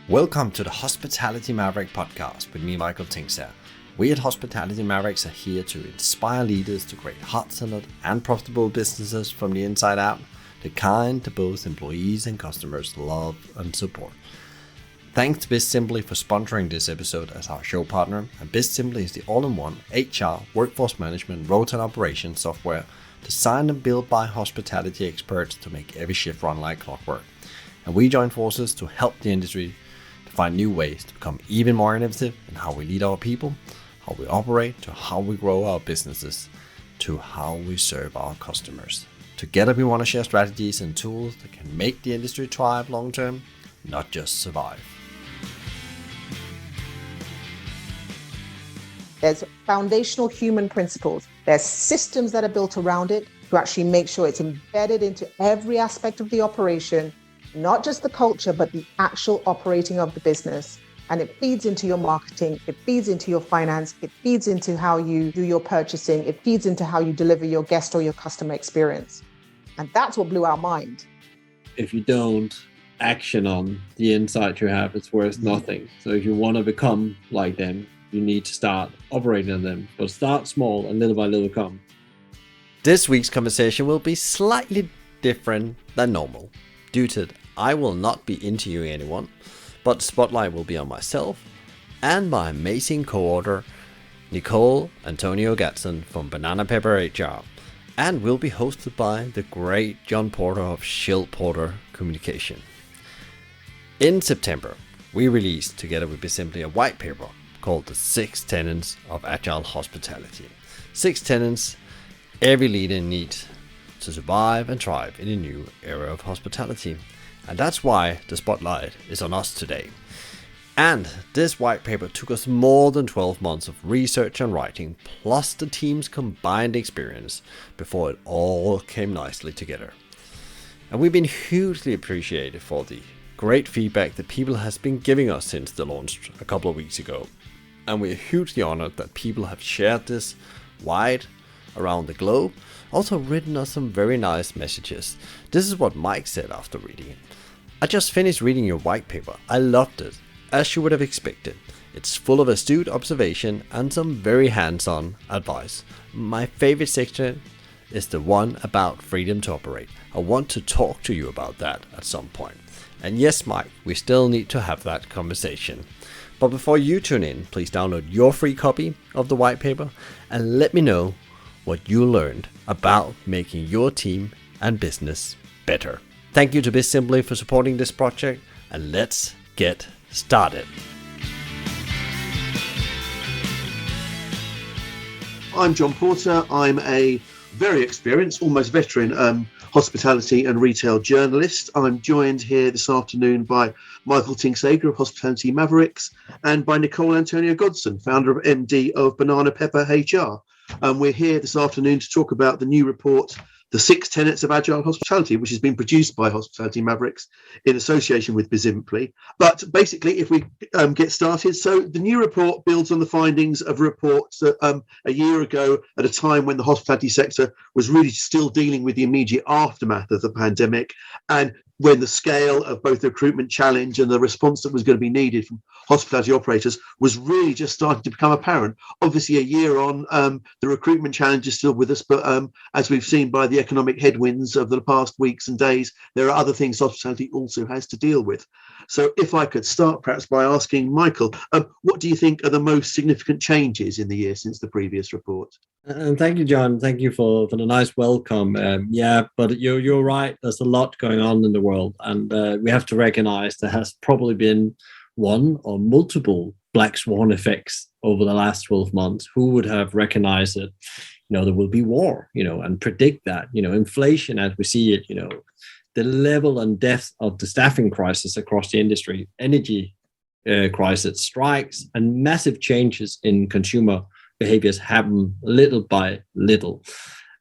Welcome to the Hospitality Maverick podcast with me, Michael Tingsar. We at Hospitality Mavericks are here to inspire leaders to create heart-centered and profitable businesses from the inside out, the kind that both employees and customers love and support. Thanks to BizSimply for sponsoring this episode as our show partner, and BizSimply is the all-in-one HR, workforce management, road and operations software designed and built by hospitality experts to make every shift run like clockwork. And we join forces to help the industry to find new ways to become even more innovative in how we lead our people, how we operate, to how we grow our businesses, to how we serve our customers. Together we want to share strategies and tools that can make the industry thrive long term, not just survive. There's foundational human principles. There's systems that are built around it to actually make sure it's embedded into every aspect of the operation, not just the culture, but the actual operating of the business. And it feeds into your marketing, it feeds into your finance, it feeds into how you do your purchasing, it feeds into how you deliver your guest or your customer experience. And that's what blew our mind. If you don't action on the insight you have, it's worth nothing. So if you want to become like them, you need to start operating on them, but start small and little by little come. This week's conversation will be slightly different than normal, due to I will not be interviewing anyone, but the spotlight will be on myself and my amazing co-author, Nicole Antonio Gadsdon from BananaPepper HR, and will be hosted by the great ShielPorter of ShielPorter Communication. In September, we released together with BizSimply a white paper called the 6 Tenets of Agile Hospitality. 6 Tenets Every Leader Needs to survive and thrive in a new era of hospitality. And that's why the spotlight is on us today. And this white paper took us more than 12 months of research and writing, plus the team's combined experience before it all came nicely together. And we've been hugely appreciated for the great feedback that people has been giving us since the launch a couple of weeks ago. And we're hugely honored that people have shared this wide around the globe, also written us some very nice messages. This is what Mike said after reading it. I just finished reading your white paper. I loved it, as you would have expected. It's full of astute observation and some very hands-on advice. My favorite section is the one about freedom to operate. I want to talk to you about that at some point. And yes, Mike, we still need to have that conversation. But before you tune in, please download your free copy of the white paper and let me know what you learned about making your team and business better. Thank you to BizSimply for supporting this project, and let's get started. I'm John Porter. I'm a very experienced, almost veteran hospitality and retail journalist. I'm joined here this afternoon by Michael Tingsar of Hospitality Mavericks and by Nicole Antonio Gadsdon, founder of MD of BananaPepper HR. We're here this afternoon to talk about the new report, The 6 Tenets of Agile Hospitality, which has been produced by Hospitality Mavericks in association with BizSimply. But basically, if we get started, so the new report builds on the findings of reports that a year ago, at a time when the hospitality sector was really still dealing with the immediate aftermath of the pandemic, and when the scale of both the recruitment challenge and the response that was going to be needed from hospitality operators was really just starting to become apparent. Obviously, a year on, the recruitment challenge is still with us, but as we've seen by the economic headwinds of the past weeks and days, there are other things hospitality also has to deal with. So if I could start perhaps by asking Michael, what do you think are the most significant changes in the year since the previous report? And thank you, John. Thank you for the nice welcome. But you're right. There's a lot going on in the world, and we have to recognize there has probably been one or multiple black swan effects over the last 12 months. Who would have recognized it? There will be war, and predict that, inflation as we see it, the level and depth of the staffing crisis across the industry, energy crisis, strikes, and massive changes in consumer behaviors happen little by little.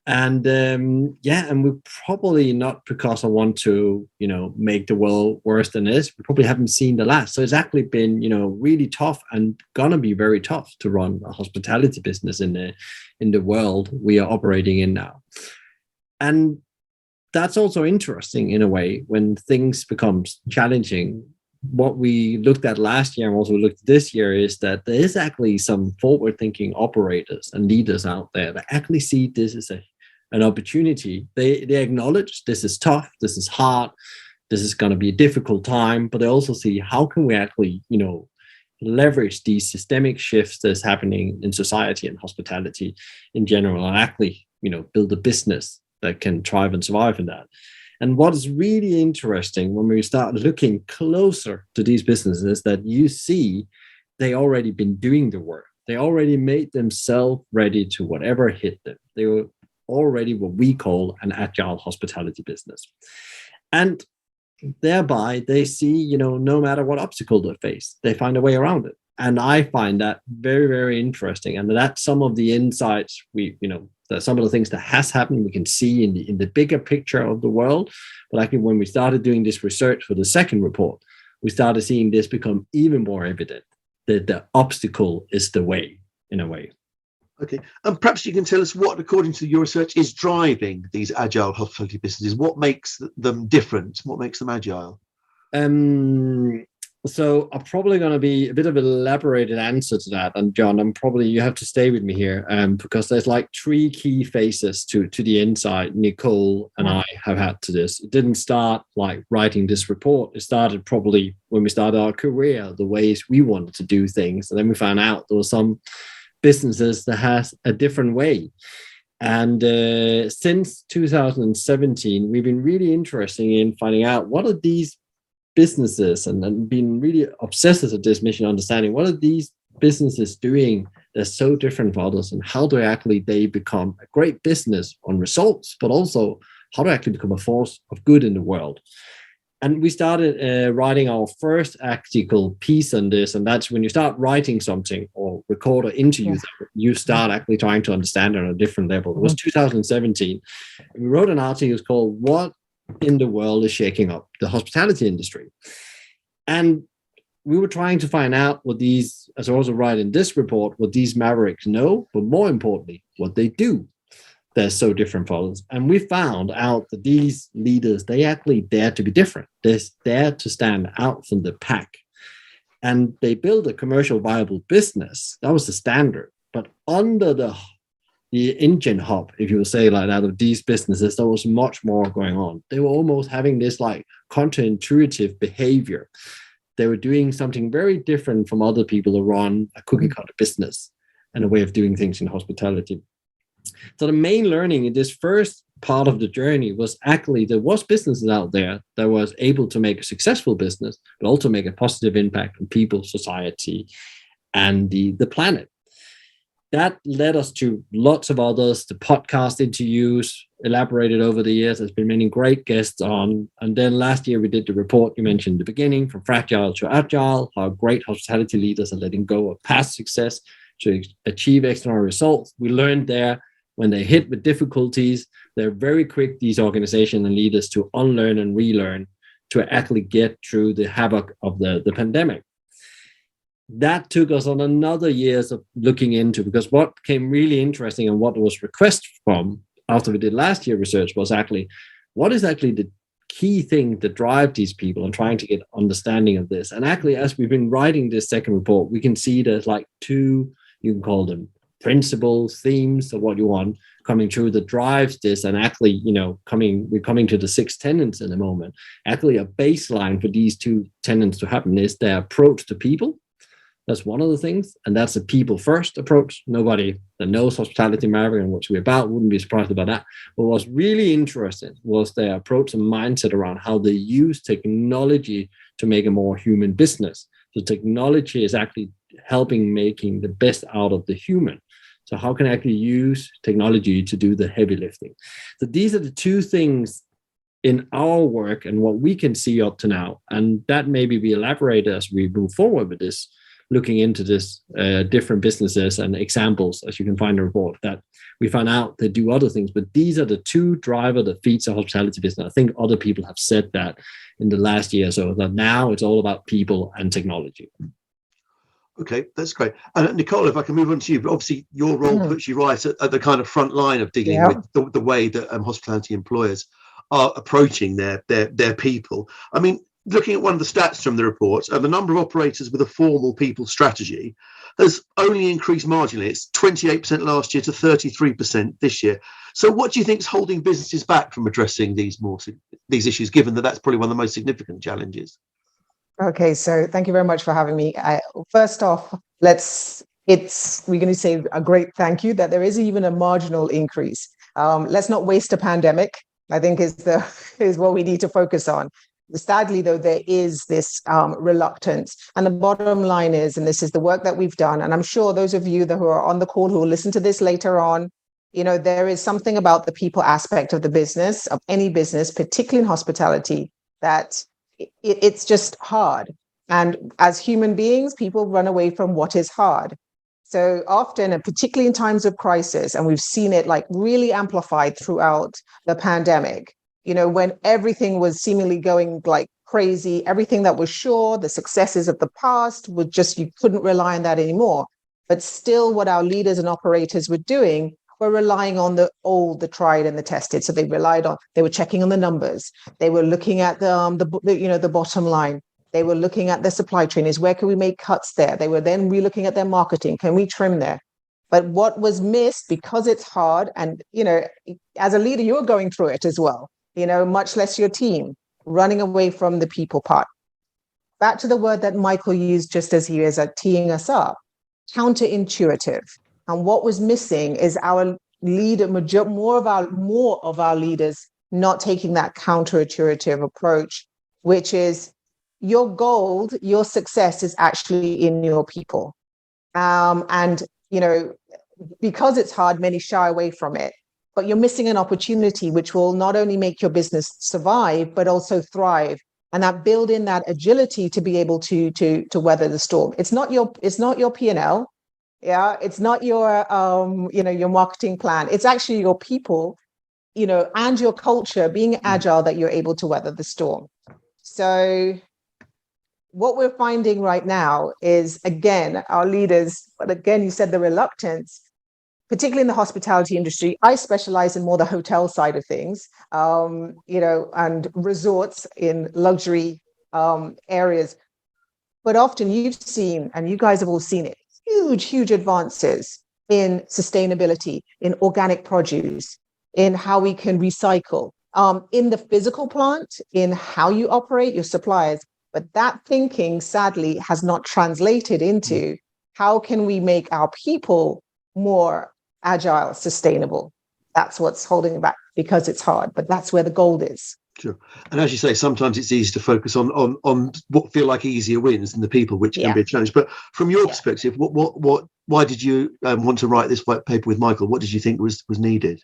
And and we're probably not because I want to, make the world worse than it is. We probably haven't seen the last. So it's actually been, really tough and gonna be very tough to run a hospitality business in the world we are operating in now. And that's also interesting in a way when things become challenging. what we looked at last year and also looked at this year is that there is actually some forward-thinking operators and leaders out there that actually see this as an opportunity. They acknowledge this is tough, this is hard, this is going to be a difficult time, but they also see how can we actually, leverage these systemic shifts that's happening in society and hospitality in general, and actually, build a business that can thrive and survive in that. And what is really interesting when we start looking closer to these businesses, that you see they already been doing the work. They already made themselves ready to whatever hit them. They were already what we call an agile hospitality business. And thereby they see, no matter what obstacle they face, they find a way around it. And I find that very, very interesting. And that's some of the insights that some of the things that has happened we can see in the bigger picture of the world. But actually, when we started doing this research for the second report, we started seeing this become even more evident, that the obstacle is the way, in a way. Okay, and perhaps you can tell us what, according to your research, is driving these agile hospitality businesses. What makes them different? What makes them agile? So I'm probably going to be a bit of an elaborated answer to that. And John, you have to stay with me here, because there's like three key phases to the insight Nicole and I have had to this. It didn't start like writing this report. It started probably when we started our career, the ways we wanted to do things. And then we found out there were some businesses that has a different way. And since 2017, we've been really interested in finding out what are these businesses, and been really obsessed with this mission, understanding what are these businesses doing that's so different from others, and how do they become a great business on results, but also how to actually become a force of good in the world. And we started writing our first article piece on this, and that's when you start writing something or record an interview, you start actually trying to understand it on a different level. It was 2017. We wrote an article called "What in the World is Shaking Up the Hospitality Industry?" And we were trying to find out what these, as I also write in this report, what these mavericks know, but more importantly, what they do. They're so different from others. And we found out that these leaders, they actually dare to be different. They dare to stand out from the pack. And they build a commercial viable business. That was the standard. But under the engine hub, if you will say like that, of these businesses, there was much more going on. They were almost having this like counterintuitive behavior. They were doing something very different from other people who run a cookie cutter business and a way of doing things in hospitality. So the main learning in this first part of the journey was actually there was businesses out there that was able to make a successful business, but also make a positive impact on people, society, and the planet. That led us to lots of others, the podcast interviews, elaborated over the years. There's been many great guests on. And then last year we did the report you mentioned at the beginning, from fragile to agile, how great hospitality leaders are letting go of past success to achieve external results. We learned there when they hit with difficulties, they're very quick, these organizations and leaders, to unlearn and relearn to actually get through the havoc of the pandemic. That took us on another years of looking into, because what became really interesting and what was requested from after we did last year research was actually, what is actually the key thing that drive these people, and trying to get understanding of this. And actually, as we've been writing this second report, we can see there's like two, you can call them principles, themes, or what you want, coming through that drives this. And actually, we're coming to the 6 tenets in a moment. Actually, a baseline for these 2 tenets to happen is their approach to people. That's one of the things, and that's a people first approach. Nobody that knows hospitality maverick and what we're about wouldn't be surprised about that. But what's really interesting was their approach and mindset around how they use technology to make a more human business. So technology is actually helping making the best out of the human. So how can I actually use technology to do the heavy lifting? So these are the 2 things in our work and what we can see up to now. And that maybe we elaborate as we move forward with this, looking into this different businesses and examples, as you can find in the report, that we find out they do other things. But these are the 2 drivers that feeds the hospitality business. I think other people have said that in the last year or so, that now it's all about people and technology. Okay, that's great. And Nicole, if I can move on to you, but obviously your role puts you right at the kind of front line of dealing with the way that hospitality employers are approaching their people. I mean, looking at one of the stats from the report, the number of operators with a formal people strategy has only increased marginally. It's 28% last year to 33% this year. So what do you think is holding businesses back from addressing these issues, given that that's probably one of the most significant challenges? Okay, so thank you very much for having me. First off, we're going to say a great thank you that there is even a marginal increase. Let's not waste a pandemic, I think is what we need to focus on. Sadly, though, there is this reluctance. And the bottom line is, and this is the work that we've done, and I'm sure those of you who are on the call who will listen to this later on, there is something about the people aspect of the business, of any business, particularly in hospitality, that it's just hard. And as human beings, people run away from what is hard. So often, and particularly in times of crisis, and we've seen it like really amplified throughout the pandemic, when everything was seemingly going like crazy, everything that was sure, the successes of the past were just, you couldn't rely on that anymore. But still what our leaders and operators were doing were relying on the old, the tried and the tested. So they were checking on the numbers. They were looking at the bottom line. They were looking at the supply chain. Where can we make cuts there? They were then re-looking at their marketing. Can we trim there? But what was missed, because it's hard, and as a leader, you're going through it as well, much less your team, running away from the people part. Back to the word that Michael used just as he is teeing us up, counterintuitive. And what was missing is our leader, more of our leaders not taking that counterintuitive approach, which is your gold, your success is actually in your people. And because it's hard, many shy away from it. But you're missing an opportunity which will not only make your business survive, but also thrive. And that build in that agility to be able to weather the storm. It's not your P&L. Yeah, it's not your your marketing plan. It's actually your people, and your culture being agile that you're able to weather the storm. So what we're finding right now is, again, our leaders, but again, you said the reluctance, particularly in the hospitality industry. I specialize in more the hotel side of things, and resorts in luxury areas. But often you've seen, and you guys have all seen it, huge advances in sustainability, in organic produce, in how we can recycle, in the physical plant, in how you operate your suppliers. But that thinking, sadly, has not translated into how can we make our people more agile, sustainable. That's what's holding it back, because it's hard, but that's where the gold is. Sure. And as you say, sometimes it's easy to focus on what feel like easier wins than the people, which can be a challenge. But from your perspective, why did you want to write this white paper with Michael? What did you think was needed?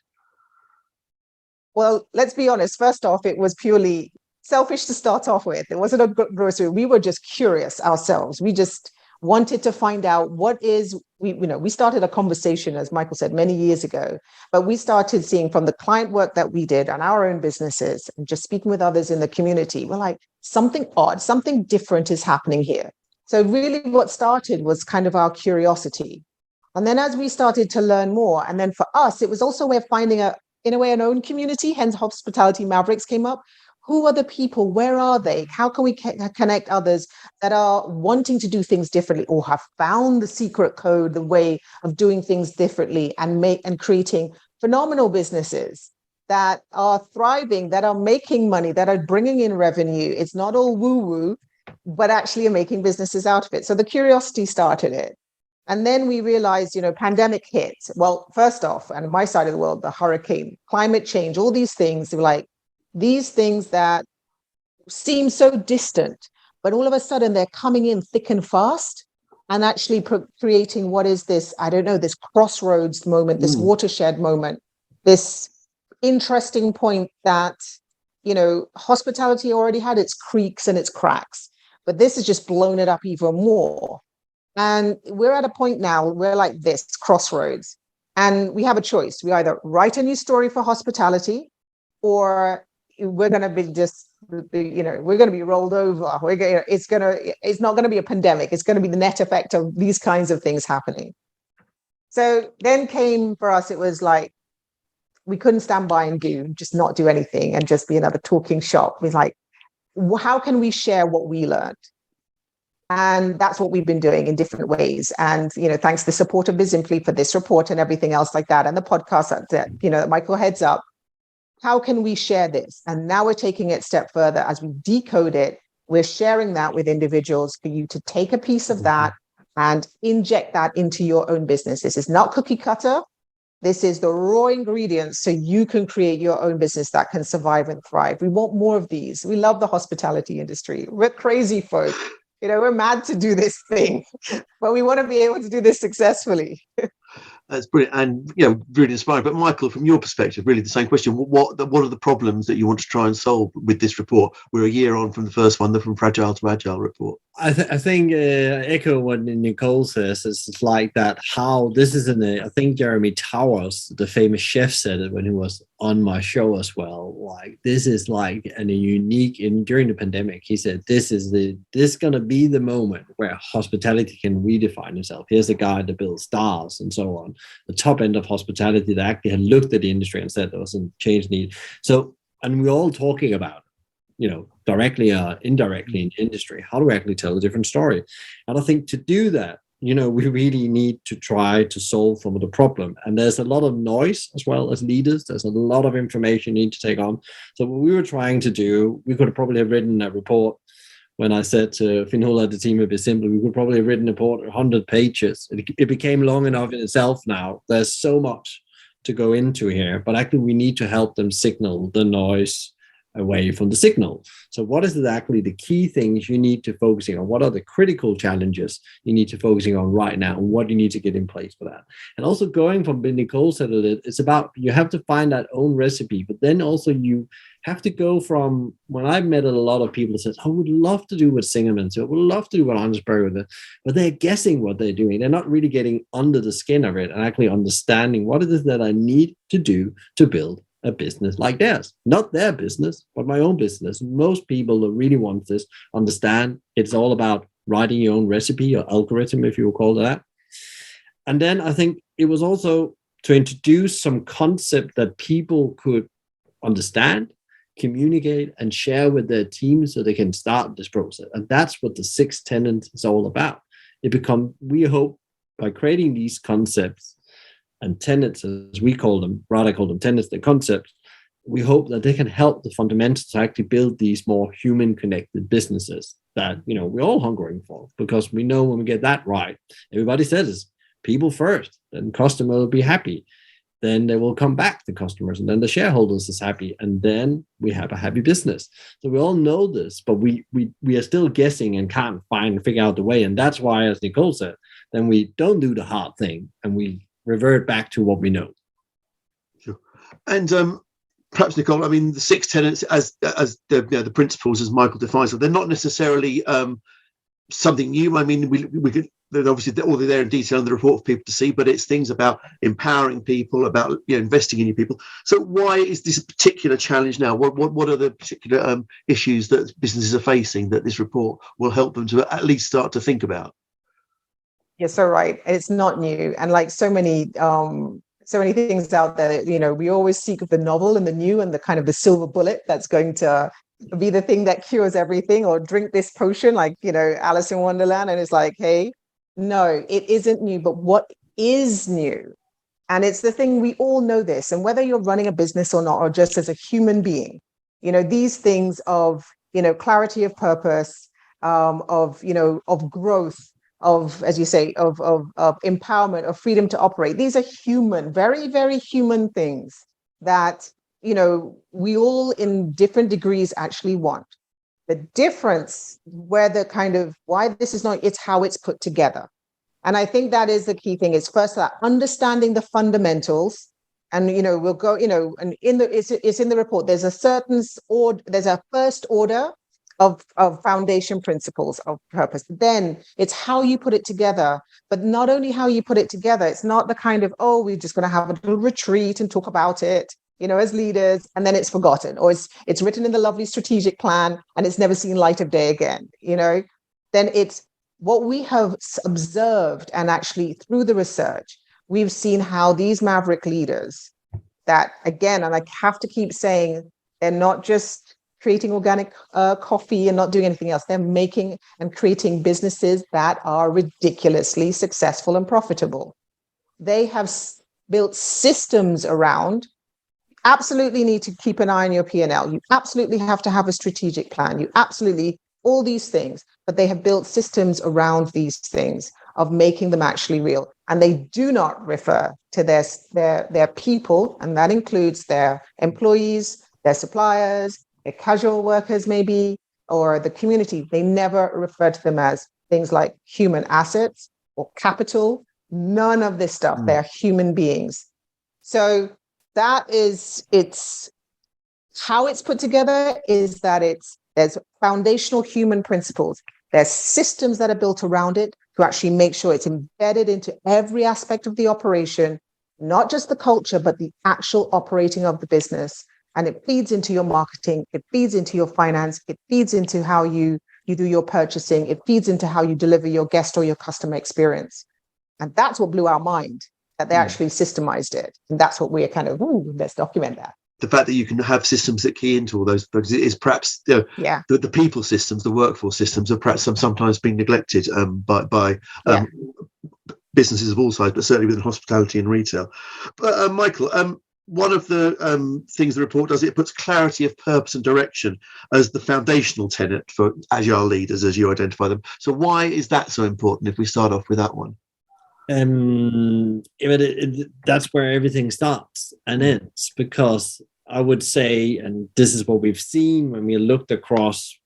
Well, let's be honest. First off, it was purely selfish to start off with. It wasn't a grocery. We were just curious ourselves. We just wanted to find out we started a conversation, as Michael said, many years ago, but we started seeing from the client work that we did on our own businesses and just speaking with others in the community, we're like, something odd, something different is happening here. So really what started was kind of our curiosity. And then as we started to learn more, and then for us, it was also a way of finding an own community, hence Hospitality Mavericks came up. Who are the people? Where are they? How can we connect others that are wanting to do things differently or have found the secret code, the way of doing things differently, and creating phenomenal businesses that are thriving, that are making money, that are bringing in revenue? It's not all woo-woo, but actually are making businesses out of it. So the curiosity started it. And then we realized, pandemic hit. Well, first off, and my side of the world, the hurricane, climate change, all these things, were like, these things that seem so distant, but all of a sudden they're coming in thick and fast and actually creating what is this, this crossroads moment, this watershed moment, this interesting point that, hospitality already had its creaks and its cracks, but this has just blown it up even more. And we're at a point now, we're like this crossroads, and we have a choice. We either write a new story for hospitality, or we're going to be we're going to be rolled over. It's not going to be a pandemic. It's going to be the net effect of these kinds of things happening. So then came for us, it was like, we couldn't stand by and just not do anything and just be another talking shop. We're like, how can we share what we learned? And that's what we've been doing in different ways. And, thanks to the support of Visimply for this report and everything else like that, and the podcast that Michael heads up, how can we share this? And now we're taking it a step further. As we decode it, we're sharing that with individuals for you to take a piece of that and inject that into your own business. This is not cookie cutter. This is the raw ingredients so you can create your own business that can survive and thrive. We want more of these. We love the hospitality industry. We're crazy folk. We're mad to do this thing, but we want to be able to do this successfully. That's brilliant and really inspiring. But Michael, from your perspective, really the same question: what are the problems that you want to try and solve with this report? We're a year on from the first one, from Fragile to Agile report. I think echo what Nicole says. It's like that. How this is I think Jeremy Towers, the famous chef, said it when he was on my show as well. Like this is like a unique during the pandemic. He said this is gonna be the moment where hospitality can redefine itself. Here's a guy that builds stars and so on. The top end of hospitality that actually had looked at the industry and said there was a change need. So, and we're all talking about, directly or indirectly in the industry, how do we actually tell a different story? And I think to do that, we really need to try to solve some of the problem. And there's a lot of noise as well as leaders. There's a lot of information you need to take on. So what we were trying to do, we could have probably have written a report. When I said to Finola, the team, a bit simply, we could probably have written a report 100 pages. It became long enough in itself now. There's so much to go into here, but actually we need to help them signal the noise away from the signal. So what is exactly the key things you need to focusing on? What are the critical challenges you need to focusing on right now? And what do you need to get in place for that? And also going from Nicole said it, it's about, you have to find that own recipe, but then also you have to go from, when I've met a lot of people that says, I would love to do what Singerman said, I would love to do what Ansberg did, but they're guessing what they're doing. They're not really getting under the skin of it and actually understanding what it is that I need to do to build a business like theirs. Not their business, but my own business. Most people that really want this understand it's all about writing your own recipe or algorithm, if you will call it that. And then I think it was also to introduce some concept that people could understand, communicate, and share with their team so they can start this process. And that's what the 6 tenets is all about. We hope by creating these concepts and tenets, as we call them, rather call them tenets, the concepts, we hope that they can help the fundamentals to actually build these more human connected businesses that, we're all hungering for, because we know when we get that right, everybody says people first, then customer will be happy. Then they will come back to customers, and then the shareholders is happy, and then we have a happy business. So we all know this, but we are still guessing and can't figure out the way. And that's why, as Nicole said, then we don't do the hard thing and we revert back to what we know. Sure. And perhaps, Nicole, the 6 tenets as the principles as Michael defines them, they're not necessarily something new. We could, they're obviously all there in detail in the report for people to see, but it's things about empowering people, about investing in your people. So why is this a particular challenge now? What are the particular issues that businesses are facing that this report will help them to at least start to think about? You're so right. It's not new. And like so many things out there, we always seek the novel and the new and the kind of the silver bullet that's going to be the thing that cures everything, or drink this potion like, Alice in Wonderland. And it's like, hey, no, it isn't new. But what is new? And it's the thing, we all know this. And whether you're running a business or not, or just as a human being, these things of, clarity of purpose, of growth, of, as you say, of empowerment, of freedom to operate. These are human, very, very human things that, we all in different degrees actually want. The difference why this is not, it's how it's put together. And I think that is the key thing, is first that understanding the fundamentals. And, we'll go, and it's in the report, there's a certain there's a first order of foundation principles of purpose. Then it's how you put it together, but not only how you put it together. It's not the kind of, we're just going to have a little retreat and talk about it, as leaders, and then it's forgotten, or it's written in the lovely strategic plan and it's never seen light of day again. Then it's what we have observed, and actually through the research, we've seen how these maverick leaders that, again, and I have to keep saying, they're not just creating organic coffee and not doing anything else. They're making and creating businesses that are ridiculously successful and profitable. They have built systems around. Absolutely need to keep an eye on your P&L. You absolutely have to have a strategic plan. You absolutely, all these things, but they have built systems around these things of making them actually real. And they do not refer to their people, and that includes their employees, their suppliers, their casual workers maybe, or the community. They never refer to them as things like human assets or capital. None of this stuff. They're human beings. So it's how it's put together is that there's foundational human principles. There's systems that are built around it to actually make sure it's embedded into every aspect of the operation, not just the culture, but the actual operating of the business. And it feeds into your marketing, it feeds into your finance, it feeds into how you do your purchasing, it feeds into how you deliver your guest or your customer experience. And that's what blew our mind, that they actually systemized it. And that's what we're kind of, let's document that. The fact that you can have systems that key into all those, because it is perhaps the people systems, the workforce systems are perhaps sometimes being neglected by businesses of all sides, but certainly within hospitality and retail. But Michael, one of the things the report does, it puts clarity of purpose and direction as the foundational tenet for agile leaders, as you identify them. So why is that so important if we start off with that one? That's where everything starts and ends, because I would say, and this is what we've seen when we looked across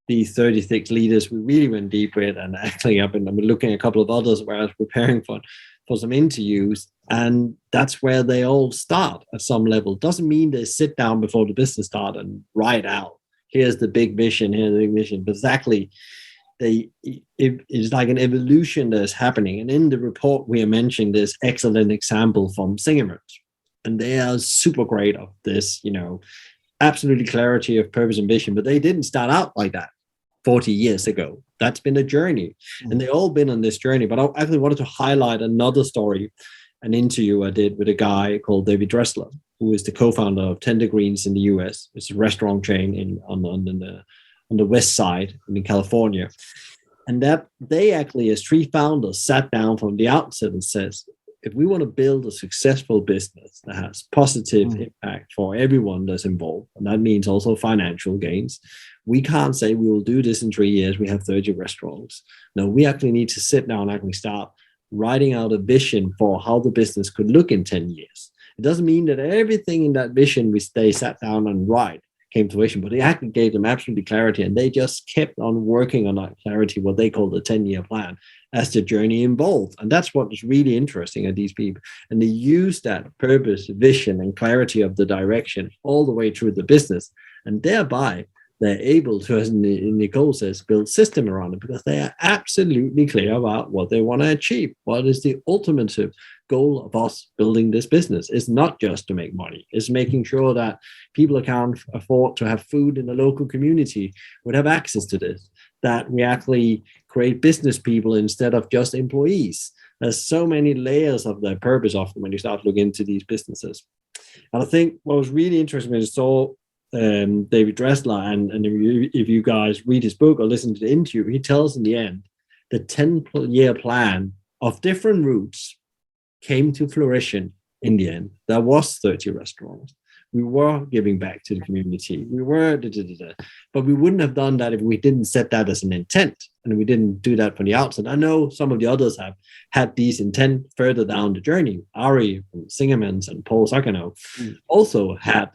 the 36 leaders we really went deep with, and actually I've been looking at a couple of others where I was preparing for some interviews, and that's where they all start at some level. Doesn't mean they sit down before the business start and write out, here's the big vision, here's the big mission, but exactly it's like an evolution that's happening. And in the report, we are mentioning this excellent example from Singerman. And they are super great of this, absolutely clarity of purpose and vision, but they didn't start out like that 40 years ago. That's been a journey. And they've all been on this journey. But I actually wanted to highlight another story, an interview I did with a guy called David Dressler, who is the co-founder of 10 Degrees in the US. It's a restaurant chain on the west side in California. And that they actually, as three founders, sat down from the outset and says, if we want to build a successful business that has positive impact for everyone that's involved, and that means also financial gains, we can't say we will do this in 3 years, we have 30 restaurants. No, we actually need to sit down and actually start writing out a vision for how the business could look in 10 years. It doesn't mean that everything in that vision they sat down and write came to fruition, but it actually gave them absolutely clarity, and they just kept on working on that clarity, what they call the 10-year plan, as the journey evolved. And that's what is really interesting at these people. And they use that purpose, vision, and clarity of the direction all the way through the business, and thereby they're able to, as Nicole says, build system around it, because they are absolutely clear about what they want to achieve. What is the ultimate goal of us building this business? Is not just to make money. It's making sure that people who can't afford to have food in the local community would have access to this, that we actually create business people instead of just employees. There's so many layers of the purpose often when you start looking into these businesses. And I think what was really interesting when I saw David Dressler, and if you guys read his book or listen to the interview, he tells in the end the 10-year plan of different routes came to fruition in the end. There was 30 restaurants. We were giving back to the community. We were, but we wouldn't have done that if we didn't set that as an intent, and we didn't do that from the outset. I know some of the others have had these intent further down the journey. Ari from Singerman's and Paul Sakano also had.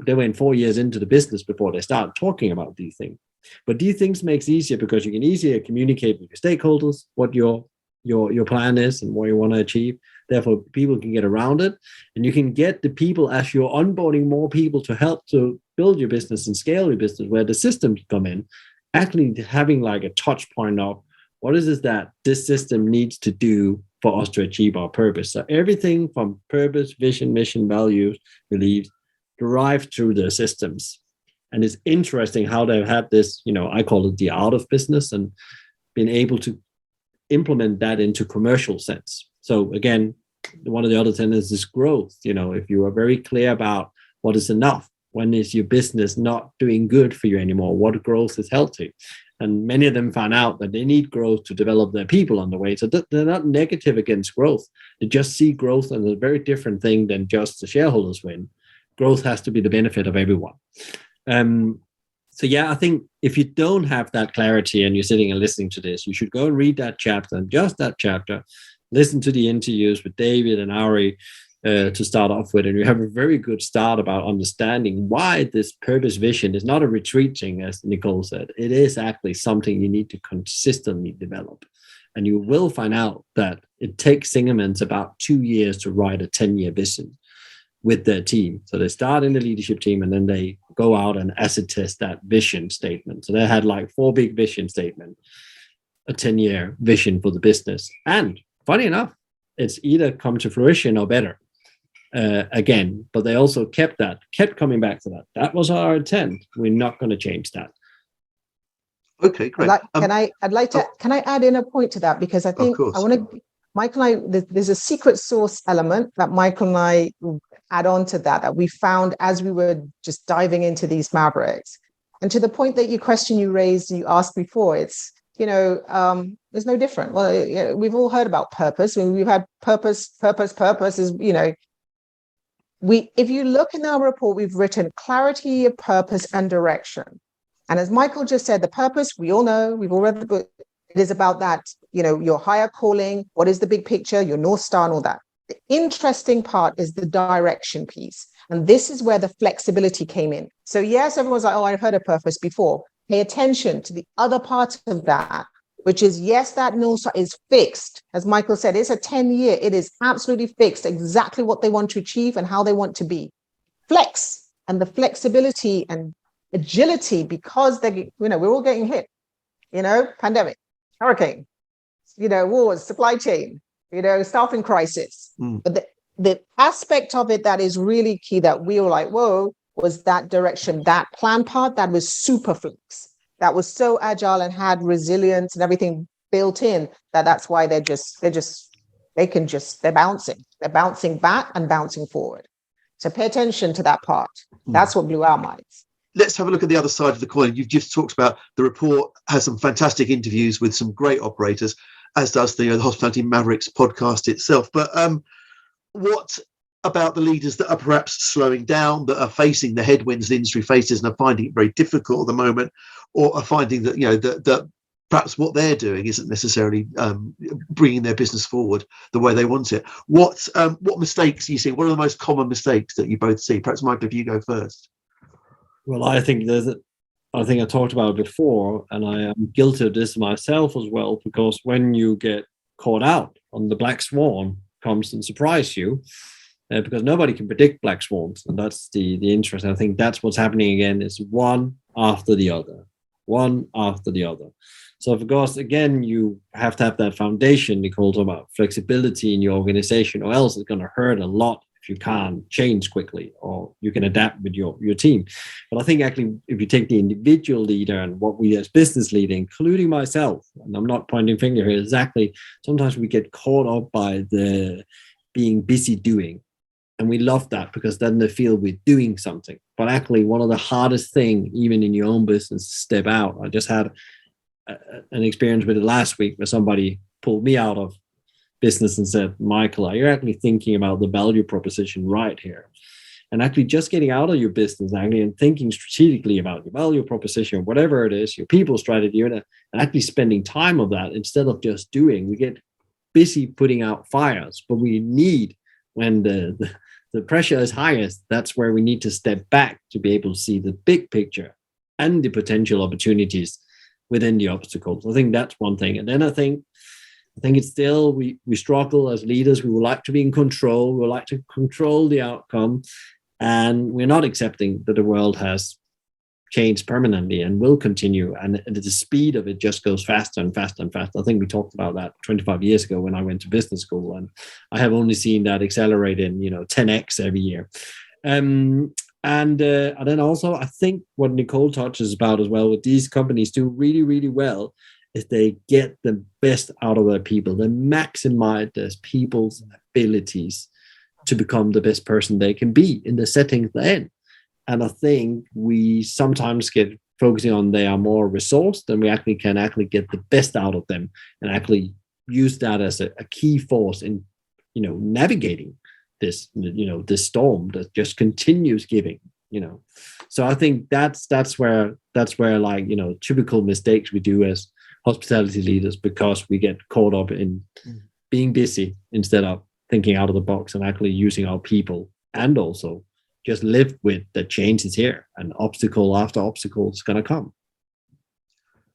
They went 4 years into the business before they started talking about these things. But these things makes easier because you can easier communicate with your stakeholders what your plan is and what you want to achieve. Therefore, people can get around it, and you can get the people, as you're onboarding more people to help to build your business and scale your business, where the systems come in, actually having like a touch point of what is it that this system needs to do for us to achieve our purpose. So everything from purpose, vision, mission, values, beliefs, derived through the systems. And it's interesting how they've had this, I call it the art of business, and been able to implement that into commercial sense. So again, one of the other tenets is growth. If you are very clear about what is enough, When is your business not doing good for you anymore? What growth is healthy? And many of them found out that they need growth to develop their people on the way. So they're not negative against growth. They just see growth as a very different thing than just the shareholders win. Growth has to be the benefit of everyone. So yeah, I think if you don't have that clarity and you're sitting and listening to this, you should go and read that chapter, and just that chapter, listen to the interviews with David and Ari to start off with, and you have a very good start about understanding why this purpose vision is not a retreat thing, as Nicole said. It is actually something you need to consistently develop. And you will find out that it takes Singermans about 2 years to write a 10-year vision with their team. So they start in the leadership team, and then they go out and acid test that vision statement. So they had like 4 big vision statements, a 10-year vision for the business. And funny enough, it's either come to fruition or better again. But they also kept coming back to that. That was our intent. We're not going to change that. Okay, great. Can I add in a point to that? Because I think I want to, Michael and I, there's a secret sauce element that Michael and I add on to that we found as we were just diving into these mavericks. And to the point that you raised and you asked before, it's, there's no different. Well, we've all heard about purpose. I mean, we've had purpose is, if you look in our report, we've written clarity of purpose and direction. And as Michael just said, the purpose, we all know, we've all read the book, it is about that, your higher calling, what is the big picture, your North Star and all that. The interesting part is the direction piece. And this is where the flexibility came in. So yes, everyone's like, oh, I've heard of purpose before. Pay attention to the other part of that, which is, yes, that North Star is fixed. As Michael said, it's a 10-year. It is absolutely fixed, exactly what they want to achieve and how they want to be. Flex and the flexibility and agility, because we're all getting hit, pandemic, hurricane, wars, supply chain, staffing crisis. But the aspect of it that is really key that we were like, whoa, was that direction, that plan part that was super flex, that was so agile and had resilience and everything built in, that's why they're bouncing back and bouncing forward. So pay attention to that part. That's what blew our minds. Let's have a look at the other side of the coin. You've just talked about the report has some fantastic interviews with some great operators, as does the Hospitality Mavericks podcast itself. But what about the leaders that are perhaps slowing down, that are facing the headwinds the industry faces and are finding it very difficult at the moment, or are finding that that perhaps what they're doing isn't necessarily bringing their business forward the way they want it? What mistakes do you see? What are the most common mistakes that you both see? Perhaps Michael, if you go first. Well, I think I talked about it before, and I am guilty of this myself as well, because when you get caught out on the black swan comes and surprise you, because nobody can predict black swans, and that's the interest. I think that's what's happening again, is one after the other. So of course, again, you have to have that foundation, Nicole, talking about flexibility in your organization, or else it's going to hurt a lot if you can't change quickly, or you can adapt with your team. But I think actually, if you take the individual leader and what we as business leader, including myself, and I'm not pointing finger here, exactly, sometimes we get caught up by the being busy doing. And we love that, because then they feel we're doing something. But actually, one of the hardest things, even in your own business, is step out. I just had an experience with it last week where somebody pulled me out of business and said, Michael, are you actually thinking about the value proposition right here? And actually just getting out of your business actually and thinking strategically about your value proposition, whatever it is, your people strategy, and actually spending time on that instead of just doing. We get busy putting out fires, but we need, when the pressure is highest, that's where we need to step back to be able to see the big picture and the potential opportunities within the obstacles. I think that's one thing. And then I think it's still, we struggle as leaders. We would like to be in control. We would like to control the outcome. And we're not accepting that the world has changed permanently and will continue. And the speed of it just goes faster and faster and faster. I think we talked about that 25 years ago when I went to business school. And I have only seen that accelerate in, 10x every year. And then also, I think what Nicole touches about as well, with these companies do really, really well, is they get the best out of their people. They maximize their people's abilities to become the best person they can be in the settings they're in. And I think we sometimes get focusing on they are more resourced, and we actually can get the best out of them and actually use that as a key force in, navigating this, this storm that just continues giving, So I think that's where like, typical mistakes we do as hospitality leaders, because we get caught up in being busy instead of thinking out of the box and actually using our people, and also just live with the change is here and obstacle after obstacle is going to come.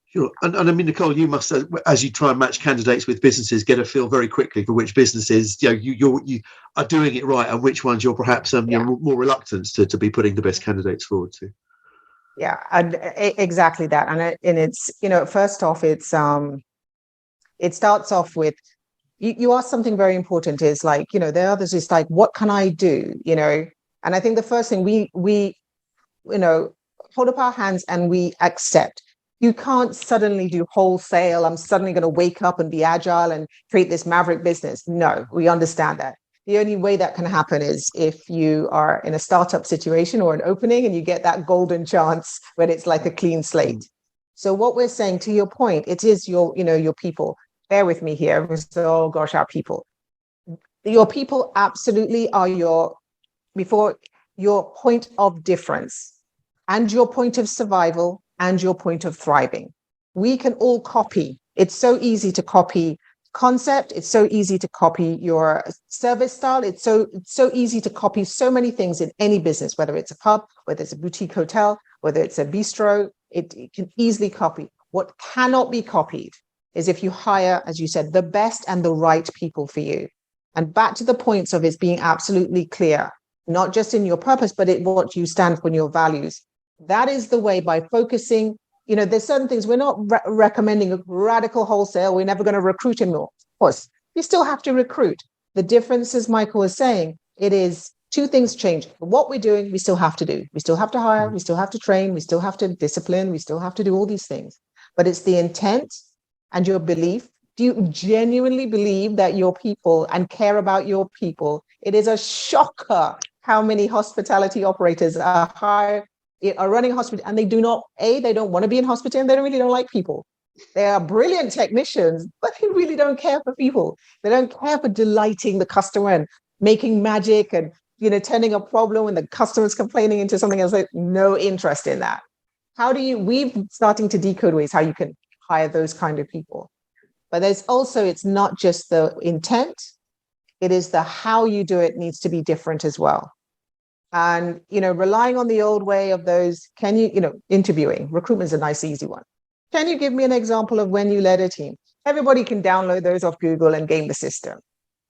Sure. And I mean, Nicole, you must, as you try and match candidates with businesses, get a feel very quickly for which businesses you are doing it right and which ones you're perhaps more reluctant to be putting the best candidates forward to. Yeah, and exactly that. And it's, first off, it starts off with, you ask something very important, is like, there are others, it's like, what can I do? And I think the first thing we hold up our hands and we accept. You can't suddenly do wholesale, I'm suddenly going to wake up and be agile and create this maverick business. No, we understand that. The only way that can happen is if you are in a startup situation or an opening and you get that golden chance when it's like a clean slate. So what we're saying, to your point, it is your people. Bear with me here. Oh gosh, our people. Your people absolutely are your point of difference and your point of survival and your point of thriving. We can all copy. It's so easy to copy concept. It's so easy to copy your service style. It's so easy to copy so many things in any business, whether it's a pub, whether it's a boutique hotel, whether it's a bistro, it can easily copy. What cannot be copied is if you hire, as you said, the best and the right people for you. And back to the points of it being absolutely clear, not just in your purpose, but in what you stand for and your values. That is the way, by focusing, there's certain things we're not recommending a radical wholesale. We're never going to recruit anymore. Of course, you still have to recruit. The difference, as Michael was saying, it is two things change. What we're doing, we still have to do. We still have to hire, we still have to train, we still have to discipline, we still have to do all these things. But it's the intent and your belief. Do you genuinely believe that your people and care about your people? It is a shocker how many hospitality operators are running a hospital and they do not, they don't want to be in hospitality and they really don't like people. They are brilliant technicians, but they really don't care for people. They don't care for delighting the customer and making magic and, turning a problem when the customer's complaining into something else. Like, no interest in that. We've starting to decode ways how you can hire those kind of people. But there's also, it's not just the intent, it is the how you do it needs to be different as well. And, relying on the old way of those, interviewing, recruitment is a nice, easy one. Can you give me an example of when you led a team? Everybody can download those off Google and game the system.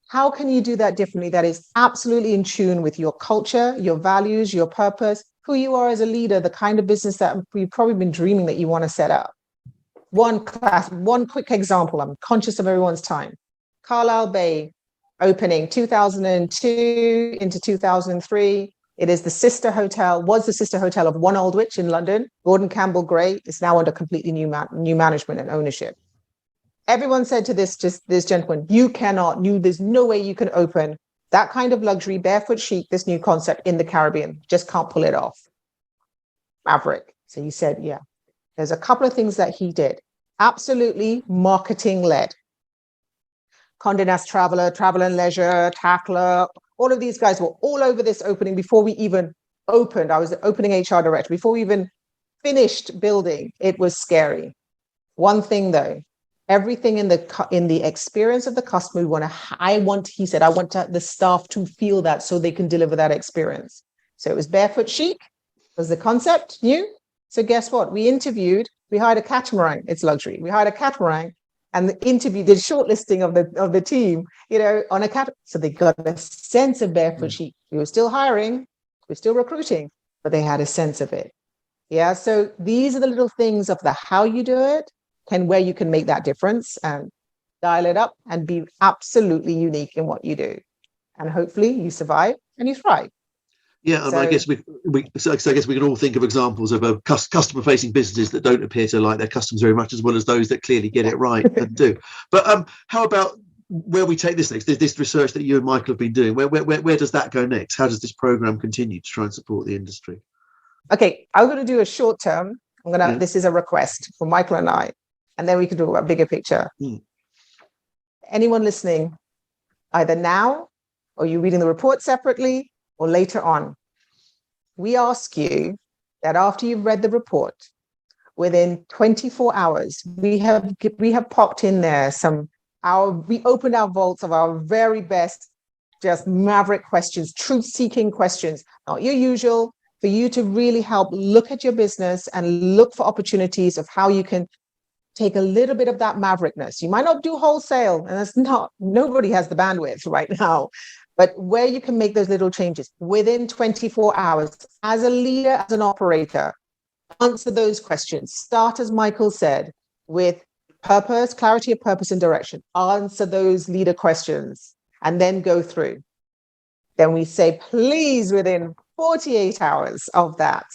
How can you do that differently? That is absolutely in tune with your culture, your values, your purpose, who you are as a leader, the kind of business that you've probably been dreaming that you want to set up. One quick example, I'm conscious of everyone's time. Carlisle Bay, opening 2002 into 2003. It is was the sister hotel of One Aldwych in London. Gordon Campbell Gray is now under completely new management and ownership. Everyone said to this gentleman, there's no way you can open that kind of luxury, barefoot chic, this new concept in the Caribbean. Just can't pull it off. Maverick. So he said, yeah. There's a couple of things that he did. Absolutely marketing-led. Condé Nast Traveler, Travel and Leisure, Tackler, all of these guys were all over this opening before we even opened. I was the opening HR director. Before we even finished building, it was scary. One thing though, everything in the experience of the customer, I want the staff to feel that so they can deliver that experience. So it was barefoot chic, was the concept new. So guess what? We hired a catamaran. It's luxury. We hired a catamaran. And the shortlisting of the team, on a cat. So they got a sense of barefoot chic. We were still hiring, we're still recruiting, but they had a sense of it. Yeah. So these are the little things of the how you do it and where you can make that difference and dial it up and be absolutely unique in what you do. And hopefully you survive and you thrive. Yeah, and I guess we can all think of examples of customer-facing businesses that don't appear to like their customers very much, as well as those that clearly get it right and do. But how about where we take this next? This research that you and Michael have been doing, where does that go next? How does this program continue to try and support the industry? Okay, I'm going to do a short term. This is a request for Michael and I, and then we can do a bigger picture. Anyone listening, either now, or you reading the report separately, or later on, we ask you that after you've read the report, within 24 hours, we have popped in there we opened our vaults of our very best, just maverick questions, truth-seeking questions, not your usual, for you to really help look at your business and look for opportunities of how you can take a little bit of that maverickness. You might not do wholesale, and nobody has the bandwidth right now, but where you can make those little changes within 24 hours as a leader, as an operator, answer those questions. Start, as Michael said, with purpose, clarity of purpose and direction. Answer those leader questions and then go through. Then we say, please, within 48 hours of that,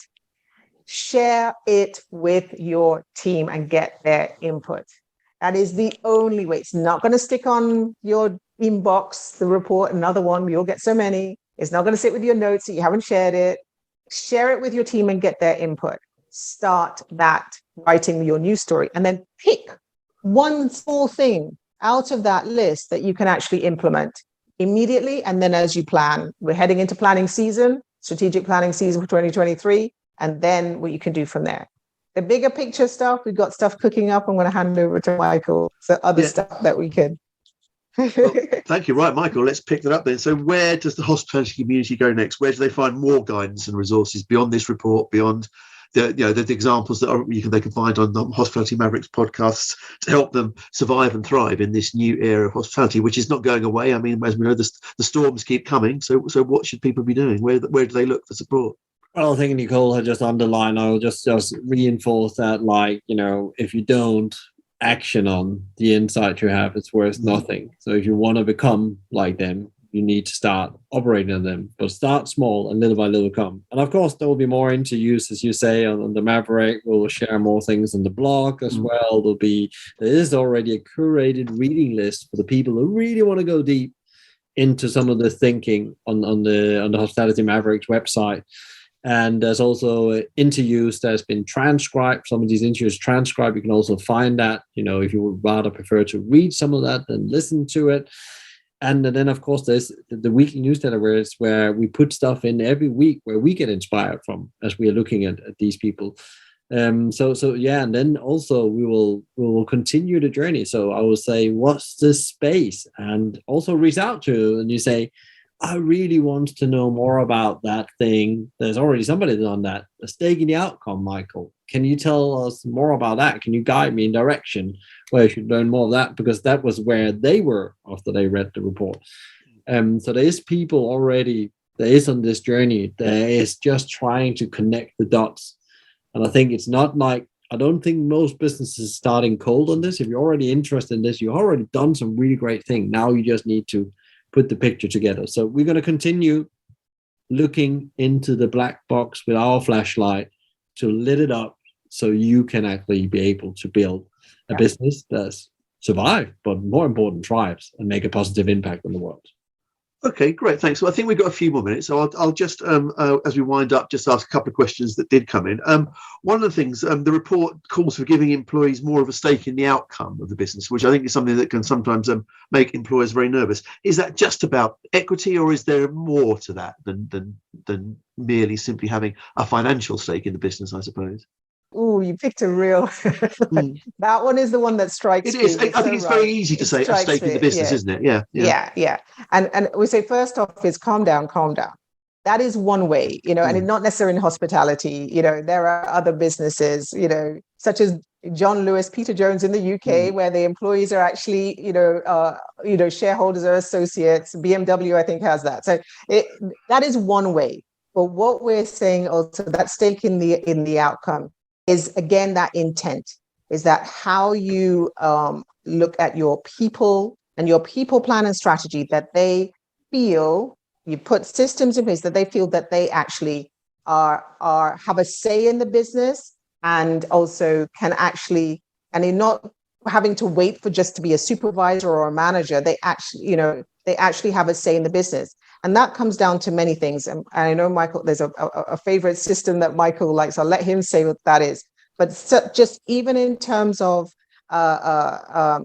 share it with your team and get their input. That is the only way. It's not going to stick on your inbox, the report, another one. You'll get so many. It's not going to sit with your notes that you haven't shared it. Share it with your team and get their input. Start that writing your news story, and then pick one small thing out of that list that you can actually implement immediately. And then as you plan, we're heading into planning season, strategic planning season for 2023, and then what you can do from there. The bigger picture stuff, we've got stuff cooking up. I'm going to hand over to Michael. So other stuff that we can. Well, thank you. Right, Michael, let's pick that up then. So where does the hospitality community go next? Where do they find more guidance and resources beyond this report, beyond the examples that they can find on the Hospitality Mavericks podcasts to help them survive and thrive in this new era of hospitality, which is not going away? I mean, as we know, the storms keep coming. So what should people be doing? Where do they look for support? Well, I think Nicole had just underlined, I'll just reinforce that, if you don't action on the insight you have, it's worth nothing. So if you want to become like them, you need to start operating on them, but start small and little by little come. And of course, there will be more interviews, as you say, on the Maverick. We'll share more things on the blog as well. There is already a curated reading list for the people who really want to go deep into some of the thinking on the Hospitality Mavericks website. And there's also interviews that's been transcribed. Some of these interviews transcribed. You can also find that, if you would rather prefer to read some of that than listen to it. And then, of course, there's the weekly newsletter where we put stuff in every week where we get inspired from as we are looking at these people. And then also we will continue the journey. So I will say, what's the space? And also reach out to, and you say, I really want to know more about that thing. There's already somebody that's on that. A stake in the outcome, Michael. Can you tell us more about that? Can you guide me in direction where I should learn more of that? Because that was where they were after they read the report. So there is people already, there is on this journey, there is just trying to connect the dots. And I think it's not like, I don't think most businesses starting cold on this. If you're already interested in this, you've already done some really great thing. Now you just need to put the picture together. So we're going to continue looking into the black box with our flashlight to lit it up so you can actually be able to build a business that's survive, but more important, thrives and make a positive impact on the world. Okay, great, thanks. Well, I think we've got a few more minutes, so I'll just, as we wind up, just ask a couple of questions that did come in. One of the things, the report calls for giving employees more of a stake in the outcome of the business, which I think is something that can sometimes make employers very nervous. Is that just about equity, or is there more to that than merely simply having a financial stake in the business, I suppose? Oh, you picked a real. That one is the one that strikes me. It is. I think it's very easy to say a stake in the business, isn't it? Yeah. And we say first off is calm down. That is one way, and not necessarily in hospitality. There are other businesses, such as John Lewis, Peter Jones in the UK, where the employees are actually, shareholders or associates. BMW, I think, has that. So that is one way. But what we're saying also, that stake in the outcome is, again, that intent, is that how you look at your people and your people plan and strategy, that they feel, you put systems in place that they feel that they actually have a say in the business, and also can actually, and they're not having to wait for just to be a supervisor or a manager. They actually have a say in the business. And that comes down to many things. And I know, Michael, there's a favorite system that Michael likes. I'll let him say what that is. But just even in terms of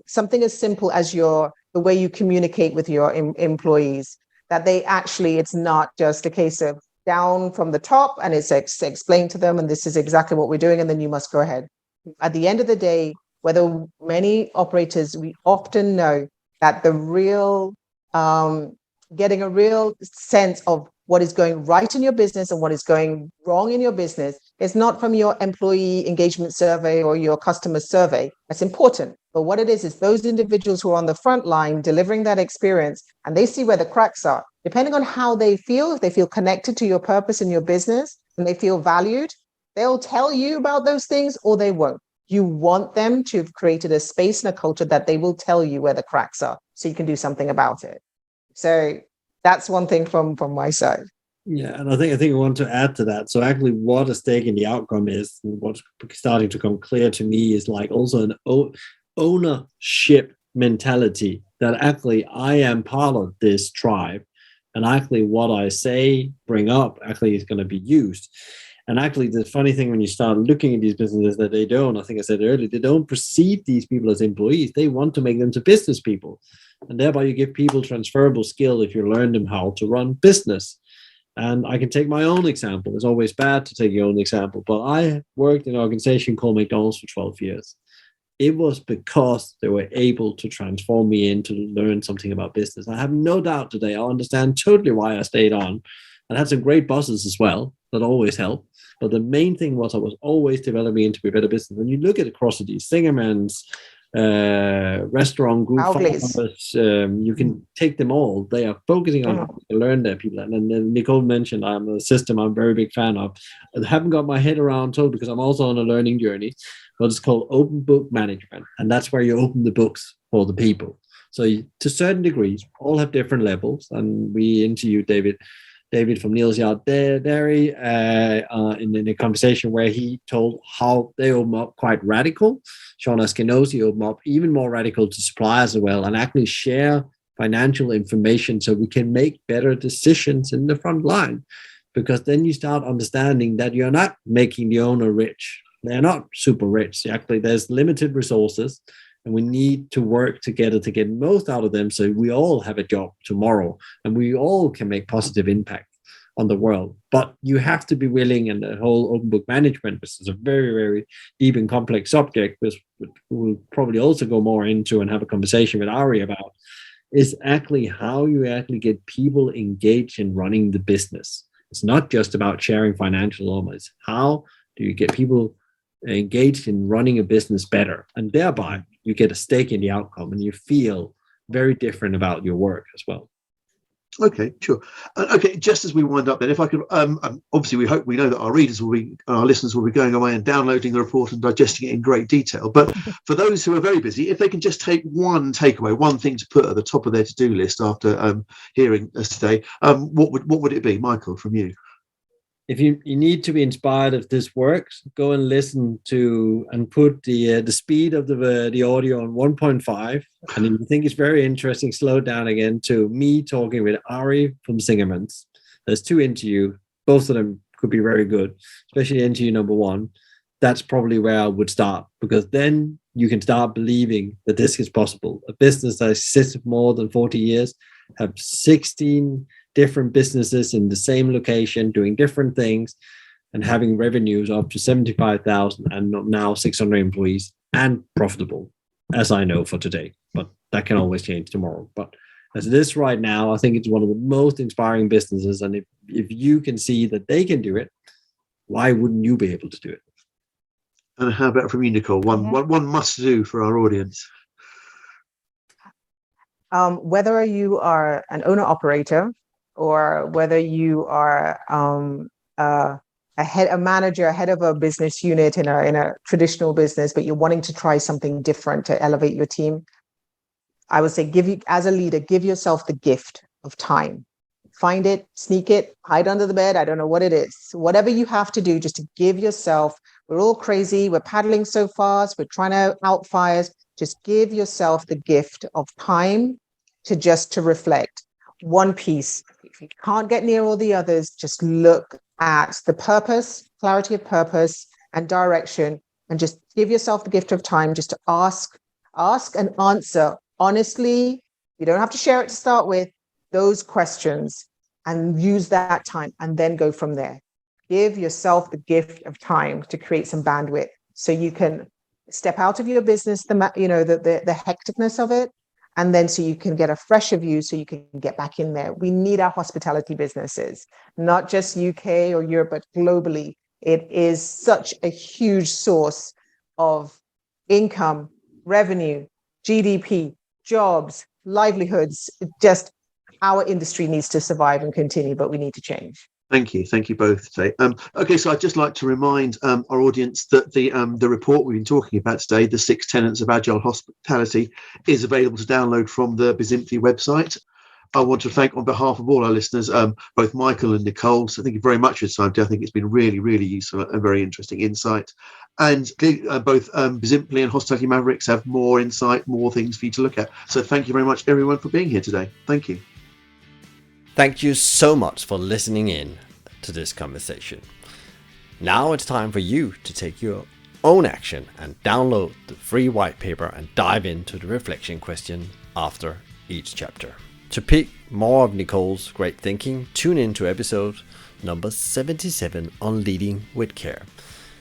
something as simple as the way you communicate with your employees, that it's not just a case of down from the top and it's explained to them, and this is exactly what we're doing, and then you must go ahead. At the end of the day, whether many operators, we often know that the real, getting a real sense of what is going right in your business and what is going wrong in your business is not from your employee engagement survey or your customer survey. That's important. But what it is those individuals who are on the front line delivering that experience, and they see where the cracks are. Depending on how they feel, if they feel connected to your purpose in your business and they feel valued, they'll tell you about those things or they won't. You want them to have created a space and a culture that they will tell you where the cracks are so you can do something about it. So that's one thing from my side. Yeah, and I think I want to add to that. So actually what a stake in the outcome is, and what's starting to come clear to me is like also an ownership mentality, that actually I am part of this tribe, and actually what I say, bring up, actually is going to be used. And actually the funny thing when you start looking at these businesses that they don't, I think I said earlier, they don't perceive these people as employees. They want to make them to business people. And thereby you give people transferable skill if you learn them how to run business. And I can take my own example. It's always bad to take your own example, but I worked in an organization called McDonald's for 12 years. It was because they were able to transform me into learn something about business. I have no doubt today. I understand totally why I stayed on. And had some great bosses as well that always help. But the main thing was I was always developing into a better business. When you look at across these Singerman's, restaurant group farmers, you can take them all. They are focusing on how to learn their people. And then Nicole mentioned I'm a system I'm a very big fan of. I haven't got my head around totally because I'm also on a learning journey, but it's called open book management. And that's where you open the books for the people. So to certain degrees, all have different levels. And we interviewed David from Neil's Yard Dairy in a conversation where he told how they open up quite radical. Sean Askinosi opened up even more radical to suppliers as well, and actually share financial information so we can make better decisions in the front line. Because then you start understanding that you're not making the owner rich. They're not super rich. Actually, there's limited resources, and we need to work together to get most out of them so we all have a job tomorrow and we all can make positive impact on the world. But you have to be willing, and the whole open book management, which is a very, very deep and complex subject, which we'll probably also go more into and have a conversation with Ari about, is actually how you actually get people engaged in running the business. It's not just about sharing financial elements. How do you get people engaged in running a business better? And thereby you get a stake in the outcome and you feel very different about your work as well. Okay, sure. Okay, just as we wind up then, if I could, obviously we know that our listeners will be going away and downloading the report and digesting it in great detail. But for those who are very busy, if they can just take one takeaway, one thing to put at the top of their to-do list after hearing us today, what would it be, Michael, from you? If you need to be inspired if this works, go and listen to and put the speed of the audio on 1.5. And if you think it's very interesting, slow down again to me talking with Ari from Singerman's. There's 2 interviews. Both of them could be very good, especially interview number 1. That's probably where I would start, because then you can start believing that this is possible. A business that exists for more than 40 years, have 16 different businesses in the same location doing different things and having revenues up to 75,000 and now 600 employees and profitable, as I know for today. But that can always change tomorrow. But as it is right now, I think it's one of the most inspiring businesses. And if you can see that they can do it, why wouldn't you be able to do it? And how about from you, Nicole? One must do for our audience. Whether you are an owner operator, or whether you are a manager, head of a business unit in a traditional business, but you're wanting to try something different to elevate your team, I would say as a leader, give yourself the gift of time. Find it, sneak it, hide under the bed. I don't know what it is. Whatever you have to do, just to give yourself. We're all crazy. We're paddling so fast. We're trying to out fires. Just give yourself the gift of time to reflect. One piece. If you can't get near all the others, just look at the purpose, clarity of purpose and direction, and just give yourself the gift of time just to ask and answer honestly. You don't have to share it to start with, those questions, and use that time and then go from there. Give yourself the gift of time to create some bandwidth so you can step out of your business, the hecticness of it, and then so you can get a fresher view so you can get back in there. We need our hospitality businesses, not just UK or Europe, but globally. It is such a huge source of income, revenue, GDP, jobs, livelihoods. Just our industry needs to survive and continue, but we need to change. Thank you both today. Okay, so I'd just like to remind our audience that the report we've been talking about today, the 6 Tenets of Agile Hospitality, is available to download from the Bizimply website. I want to thank, on behalf of all our listeners, both Michael and Nicole. So thank you very much for your time today. I think it's been really, really useful and very interesting insight. And both Bizimply and Hospitality Mavericks have more insight, more things for you to look at. So thank you very much, everyone, for being here today. Thank you. Thank you so much for listening in to this conversation. Now it's time for you to take your own action and download the free white paper and dive into the reflection question after each chapter. To pick more of Nicole's great thinking, tune in to episode number 77 on leading with care.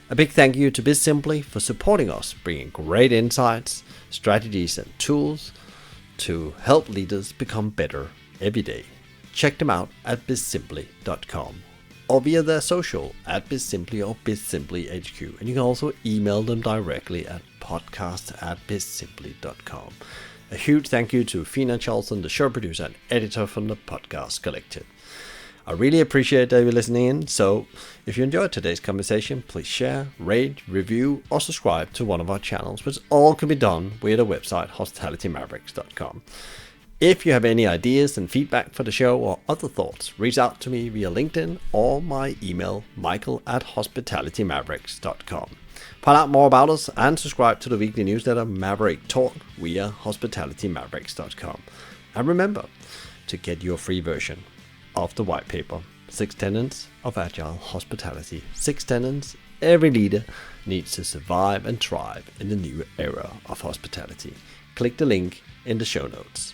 A big thank you to Bizimply for supporting us, bringing great insights, strategies and tools to help leaders become better every day. Check them out at bizimply.com or via their social at Bizimply or BizimplyHQ. And you can also email them directly at podcast@bizimply.com. A huge thank you to Fina Charlton, the show producer and editor from the Podcast Collective. I really appreciate that you're listening in. So if you enjoyed today's conversation, please share, rate, review, or subscribe to one of our channels, which all can be done via the website hospitalitymavericks.com. If you have any ideas and feedback for the show or other thoughts, reach out to me via LinkedIn or my email, michael@hospitalitymavericks.com. Find out more about us and subscribe to the weekly newsletter Maverick Talk via hospitalitymavericks.com. And remember to get your free version of the white paper, 6 Tenets of Agile Hospitality. 6 Tenets every leader needs to survive and thrive in the new era of hospitality. Click the link in the show notes.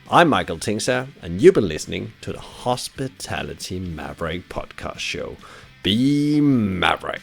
I'm Michael Tingsager, and you've been listening to the Hospitality Maverick podcast show. Be Maverick.